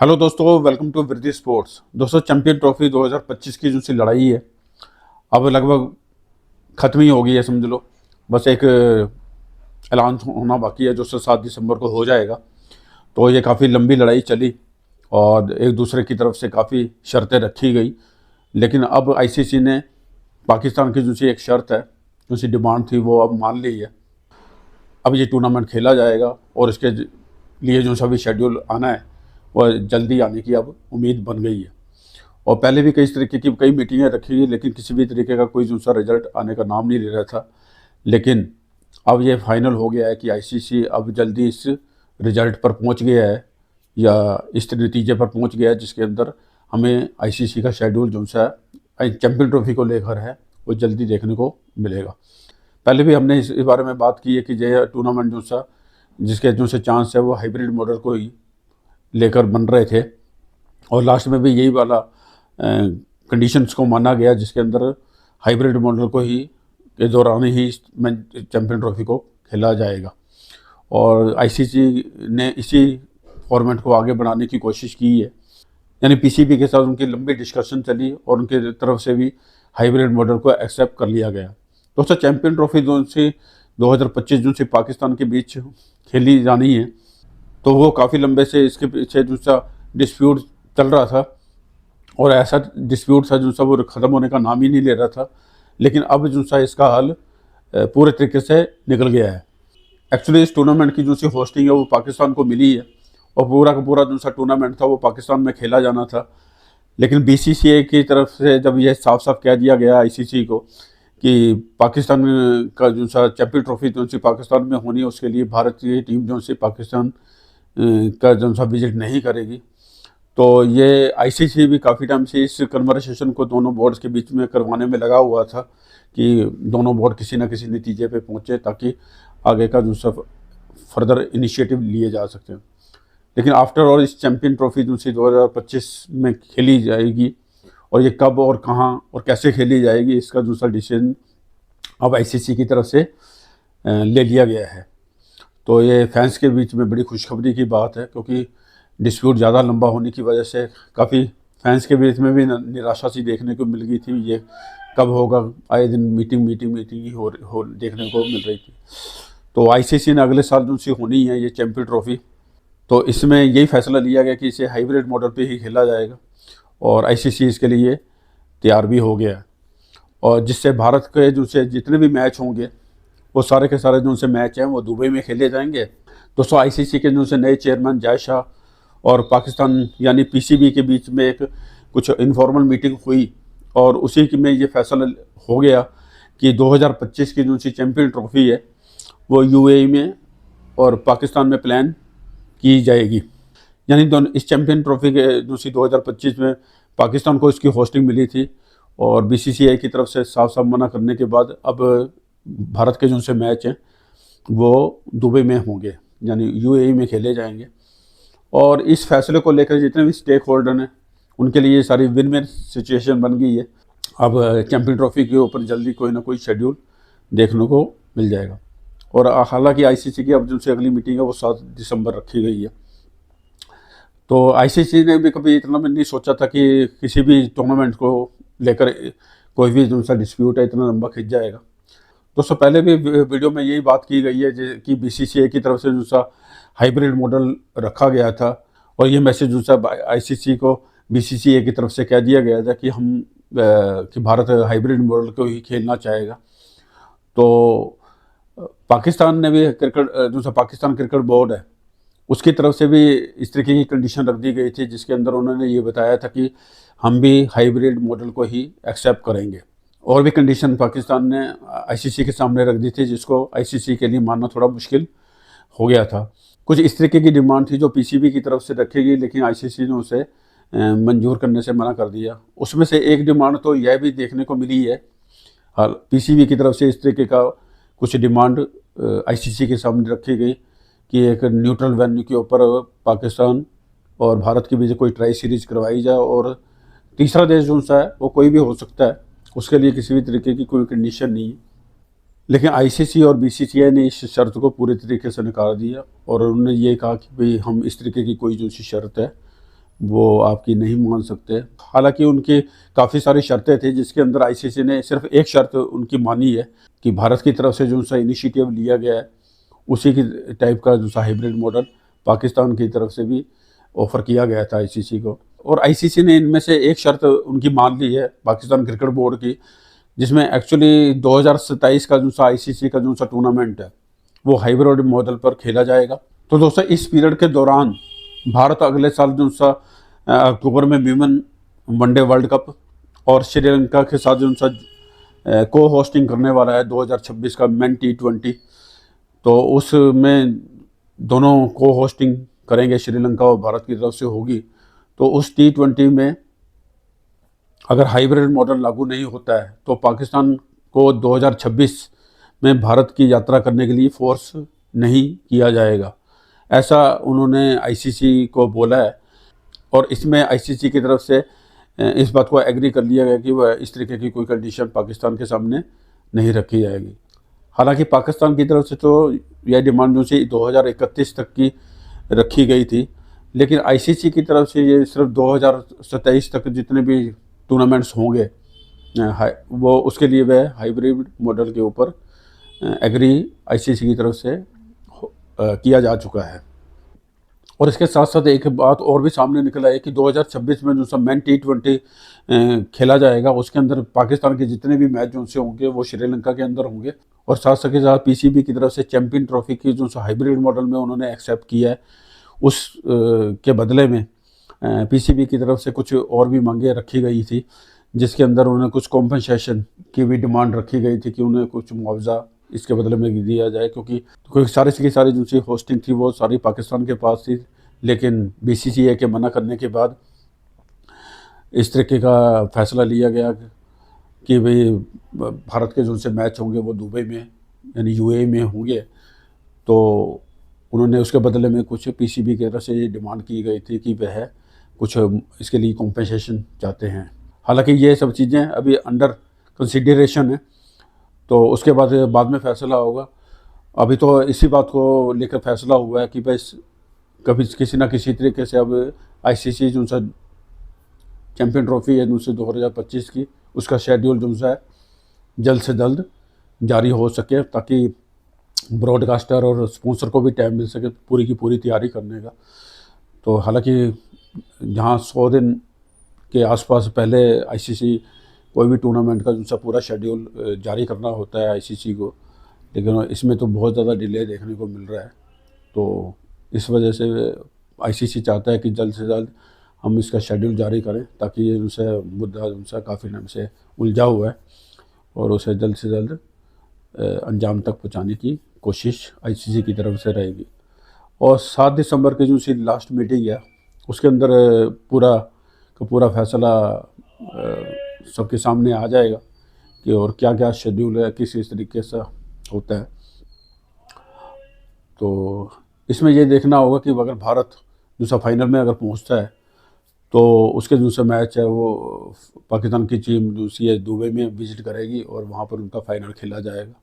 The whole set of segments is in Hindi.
हेलो दोस्तों, वेलकम टू वृद्धि स्पोर्ट्स। दोस्तों, चैंपियन ट्रॉफी 2025 की जो सी लड़ाई है अब लगभग ख़त्म ही हो गई है, समझ लो। बस एक ऐलान होना बाकी है जो 7 दिसंबर को हो जाएगा। तो ये काफ़ी लंबी लड़ाई चली और एक दूसरे की तरफ से काफ़ी शर्तें रखी गई, लेकिन अब आईसीसी ने पाकिस्तान की जो सी एक शर्त है, जो सी डिमांड थी, वो अब मान ली है। अब ये टूर्नामेंट खेला जाएगा और इसके लिए जो सा भी शेड्यूल आना है वह जल्दी आने की अब उम्मीद बन गई है। और पहले भी कई तरीके की कई मीटिंगें रखी गई, लेकिन किसी भी तरीके का कोई दूसरा रिजल्ट आने का नाम नहीं ले रहा था। लेकिन अब ये फाइनल हो गया है कि आईसीसी अब जल्दी इस रिजल्ट पर पहुंच गया है, या इस नतीजे पर पहुंच गया है जिसके अंदर हमें आईसीसी का शेड्यूल जो सा चैंपियन ट्रॉफी को लेकर है वो जल्दी देखने को मिलेगा। पहले भी हमने इस बारे में बात की है कि ये टूर्नामेंट जो सा जिसके जो से चांस है वो हाइब्रिड मॉडल को ही लेकर बन रहे थे, और लास्ट में भी यही वाला कंडीशंस को माना गया जिसके अंदर हाइब्रिड मॉडल को ही के दौरान ही चैंपियन ट्रॉफी को खेला जाएगा। और आईसीसी ने इसी फॉर्मेट को आगे बढ़ाने की कोशिश की है, यानी पीसीबी के साथ उनकी लंबी डिस्कशन चली और उनके तरफ से भी हाइब्रिड मॉडल को एक्सेप्ट कर लिया गया। दोस्तों, चैंपियन ट्रॉफी जो से 2025 जून से पाकिस्तान के बीच खेली जानी है, तो वो काफ़ी लंबे से इसके पीछे जो सा डिस्प्यूट चल रहा था, और ऐसा डिस्प्यूट था जो सा वो ख़त्म होने का नाम ही नहीं ले रहा था। लेकिन अब जो सा इसका हल पूरे तरीके से निकल गया है। एक्चुअली इस टूर्नामेंट की जो सी होस्टिंग है वो पाकिस्तान को मिली है, और पूरा का पूरा जो सा टूर्नामेंट था वो पाकिस्तान में खेला जाना था। लेकिन बीसीसीआई की तरफ से जब यह साफ साफ कह दिया गया आईसीसी को कि पाकिस्तान का जो सा चैंपियन ट्रॉफी जो सी पाकिस्तान में होनी है, उसके लिए भारत की टीम जो सी पाकिस्तान का जो सा विजिट नहीं करेगी, तो ये आईसीसी भी काफ़ी टाइम से इस कन्वर्सेशन को दोनों बोर्ड्स के बीच में करवाने में लगा हुआ था कि दोनों बोर्ड किसी न किसी नतीजे पे पहुँचे ताकि आगे का जो सब फर्दर इनिशिएटिव लिए जा सकते हैं। लेकिन आफ्टर ऑल इस चैंपियन ट्रॉफी जो सी 2025 में खेली जाएगी, और ये कब और कहाँ और कैसे खेली जाएगी इसका दूसरा डिसीजन अब आईसीसी की तरफ से ले लिया गया है। तो ये फैंस के बीच में बड़ी खुशखबरी की बात है, क्योंकि डिस्प्यूट ज़्यादा लंबा होने की वजह से काफ़ी फैंस के बीच में भी निराशा सी देखने को मिल गई थी। ये कब होगा, आए दिन मीटिंग ही हो देखने को मिल रही थी। तो आईसीसी ने अगले साल जो सी होनी है ये चैंपियन ट्रॉफी, तो इसमें यही फैसला लिया गया कि इसे हाइब्रिड मॉडल पे ही खेला जाएगा, और आईसीसी इसके लिए तैयार भी हो गया है। और जिससे भारत के जो से जितने भी मैच होंगे वो सारे के सारे जो से मैच हैं वो दुबई में खेले जाएंगे। दोस्तों, आईसीसी के जो से नए चेयरमैन जय शाह और पाकिस्तान यानी पीसीबी के बीच में एक कुछ इनफॉर्मल मीटिंग हुई, और उसी की में ये फैसला हो गया कि 2025 की जो सी चैंपियन ट्रॉफी है वो यूएई में और पाकिस्तान में प्लान की जाएगी। यानी दोनों इस चैंपियन ट्रॉफी के जो सी 2025 में पाकिस्तान को इसकी होस्टिंग मिली थी, और बीसीसीआई की तरफ से साफ साफ मना करने के बाद अब भारत के जो से मैच हैं वो दुबई में होंगे, यानी यूएई में खेले जाएंगे। और इस फैसले को लेकर जितने भी स्टेक होल्डर हैं उनके लिए सारी विन विन सिचुएशन बन गई है। अब चैंपियन ट्रॉफी के ऊपर जल्दी कोई ना कोई शेड्यूल देखने को मिल जाएगा। और हालांकि आईसीसी की अब जो से अगली मीटिंग है वो 7 दिसंबर रखी गई है। तो आईसीसी ने भी कभी इतना भी नहीं सोचा था कि किसी भी टूर्नामेंट को लेकर कोई भी जो सा डिस्प्यूट है इतना लंबा खिंच जाएगा। दोस्तों, पहले भी वीडियो में यही बात की गई है कि बीसीसीआई की तरफ से जो सा हाइब्रिड मॉडल रखा गया था, और ये मैसेज जो सा आईसीसी को बीसीसीआई की तरफ से कह दिया गया था कि कि भारत हाइब्रिड मॉडल को ही खेलना चाहेगा। तो पाकिस्तान ने भी क्रिकेट जो सा पाकिस्तान क्रिकेट बोर्ड है उसकी तरफ से भी इस तरीके की कंडीशन रख दी गई थी, जिसके अंदर उन्होंने ये बताया था कि हम भी हाइब्रिड मॉडल को ही एक्सेप्ट करेंगे। और भी कंडीशन पाकिस्तान ने आईसीसी के सामने रख दी थी, जिसको आईसीसी के लिए मानना थोड़ा मुश्किल हो गया था। कुछ इस तरीके की डिमांड थी जो पीसीबी की तरफ से रखी गई, लेकिन आईसीसी ने उसे मंजूर करने से मना कर दिया। उसमें से एक डिमांड तो यह भी देखने को मिली है, हाल पीसीबी की तरफ से इस तरीके का कुछ डिमांड आईसीसी के सामने रखी गई कि एक न्यूट्रल वेन्यू के ऊपर पाकिस्तान और भारत के बीच कोई ट्राई सीरीज करवाई जाए, और तीसरा देश जो सा है वो कोई भी हो सकता है, उसके लिए किसी भी तरीके की कोई कंडीशन नहीं है। लेकिन आईसीसी और बीसीसीआई ने इस शर्त को पूरे तरीके से नकार दिया, और उन्होंने ये कहा कि भाई हम इस तरीके की कोई जो सी शर्त है वो आपकी नहीं मान सकते। हालांकि उनकी काफ़ी सारी शर्तें थी, जिसके अंदर आईसीसी ने सिर्फ एक शर्त उनकी मानी है कि भारत की तरफ से जो सा इनिशिएटिव लिया गया है उसी की टाइप का जो सा हाइब्रिड मॉडल पाकिस्तान की तरफ से भी ऑफर किया गया था आईसीसी को। और आईसीसी ने इनमें से एक शर्त उनकी मान ली है पाकिस्तान क्रिकेट बोर्ड की, जिसमें एक्चुअली 2027 का जो सा आईसीसी का जो सा टूर्नामेंट है वो हाइब्रिड मॉडल पर खेला जाएगा। तो दोस्तों इस पीरियड के दौरान भारत अगले साल जो सा अक्टूबर में विमेन वनडे वर्ल्ड कप और श्रीलंका के साथ जो सा को होस्टिंग करने वाला है 2026 का मेन T20। तो उसमें दोनों को होस्टिंग करेंगे, श्रीलंका और भारत की तरफ से होगी। तो उस T20 में अगर हाइब्रिड मॉडल लागू नहीं होता है तो पाकिस्तान को 2026 में भारत की यात्रा करने के लिए फोर्स नहीं किया जाएगा, ऐसा उन्होंने आईसीसी को बोला है। और इसमें आईसीसी की तरफ से इस बात को एग्री कर लिया गया कि वह इस तरीके की कोई कंडीशन पाकिस्तान के सामने नहीं रखी जाएगी। हालांकि पाकिस्तान की तरफ से तो यह डिमांड जो सी 2031 तक की रखी गई थी, लेकिन आईसीसी की तरफ से ये सिर्फ 2027 तक जितने भी टूर्नामेंट्स होंगे वो उसके लिए वह हाइब्रिड मॉडल के ऊपर एग्री आईसीसी की तरफ से किया जा चुका है। और इसके साथ साथ एक बात और भी सामने निकल आई कि 2026 में जो सब मेन T20 खेला जाएगा उसके अंदर पाकिस्तान के जितने भी मैच जो से होंगे वो श्रीलंका के अंदर होंगे। और साथ के साथ पीसीबी की तरफ से चैंपियन ट्रॉफी की जो हाइब्रिड मॉडल में उन्होंने एक्सेप्ट किया है, उस के बदले में पीसीबी की तरफ से कुछ और भी मांगे रखी गई थी, जिसके अंदर उन्हें कुछ कॉम्पनसेशन की भी डिमांड रखी गई थी कि उन्हें कुछ मुआवजा इसके बदले में दिया जाए, क्योंकि सारी की सारी जो सी होस्टिंग थी वो सारी पाकिस्तान के पास थी। लेकिन बीसीसीआई के मना करने के बाद इस तरीके का फैसला लिया गया कि भाई भारत के जो से मैच होंगे वो दुबई में यानी यूएई में होंगे। तो उन्होंने उसके बदले में कुछ पीसीबी की तरफ से ये डिमांड की गई थी कि वह कुछ इसके लिए कॉम्पनसेशन चाहते हैं। हालांकि ये सब चीज़ें अभी अंडर कंसिडरेशन है, तो उसके बाद में फैसला होगा। अभी तो इसी बात को लेकर फैसला हुआ है कि भाई कभी किसी ना किसी तरीके से अब आईसीसी जो सा चैंपियन ट्रॉफी है जो 2025 की उसका शेड्यूल जो है जल्द से जल्द जारी हो सके, ताकि ब्रॉडकास्टर और स्पॉन्सर को भी टाइम मिल सके पूरी की पूरी तैयारी करने का। तो हालांकि जहां 100 दिन के आसपास पहले आईसीसी कोई भी टूर्नामेंट का जो सा पूरा शेड्यूल जारी करना होता है आईसीसी को, लेकिन इसमें तो बहुत ज़्यादा डिले देखने को मिल रहा है। तो इस वजह से आईसीसी चाहता है कि जल्द से जल्द हम इसका शेड्यूल जारी करें, ताकि ये उनसे मुद्दा उनसे काफ़ी टाइम से उलझा हुआ है और उसे जल्द से जल्द अंजाम तक पहुंचाने की कोशिश आईसीसी की तरफ से रहेगी। और 7 दिसंबर की जो सी लास्ट मीटिंग है उसके अंदर पूरा का पूरा फैसला सबके सामने आ जाएगा कि और क्या क्या शेड्यूल है, किस तरीके से होता है। तो इसमें ये देखना होगा कि अगर भारत दूसरा फाइनल में अगर पहुंचता है तो उसके दूसरा मैच है वो पाकिस्तान की टीम दूसरी है दुबई में विजिट करेगी और वहाँ पर उनका फाइनल खेला जाएगा।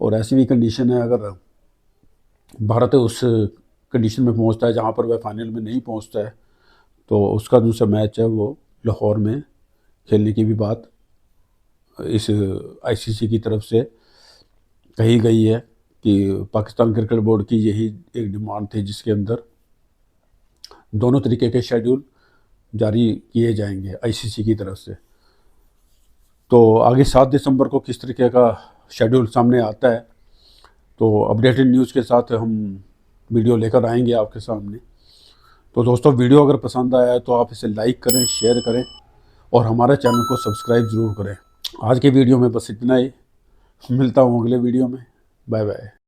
और ऐसी भी कंडीशन है अगर भारत उस कंडीशन में पहुंचता है जहाँ पर वह फाइनल में नहीं पहुंचता है तो उसका दूसरा मैच है वो लाहौर में खेलने की भी बात इस आईसीसी की तरफ से कही गई है कि पाकिस्तान क्रिकेट बोर्ड की यही एक डिमांड थी, जिसके अंदर दोनों तरीके के शेड्यूल जारी किए जाएंगे आईसीसी की तरफ से। तो आगे 7 दिसंबर को किस तरीके का शेड्यूल सामने आता है तो अपडेटेड न्यूज़ के साथ हम वीडियो लेकर आएंगे आपके सामने। तो दोस्तों वीडियो अगर पसंद आया है तो आप इसे लाइक करें, शेयर करें और हमारे चैनल को सब्सक्राइब ज़रूर करें। आज के वीडियो में बस इतना ही, मिलता हूँ अगले वीडियो में। Bye bye.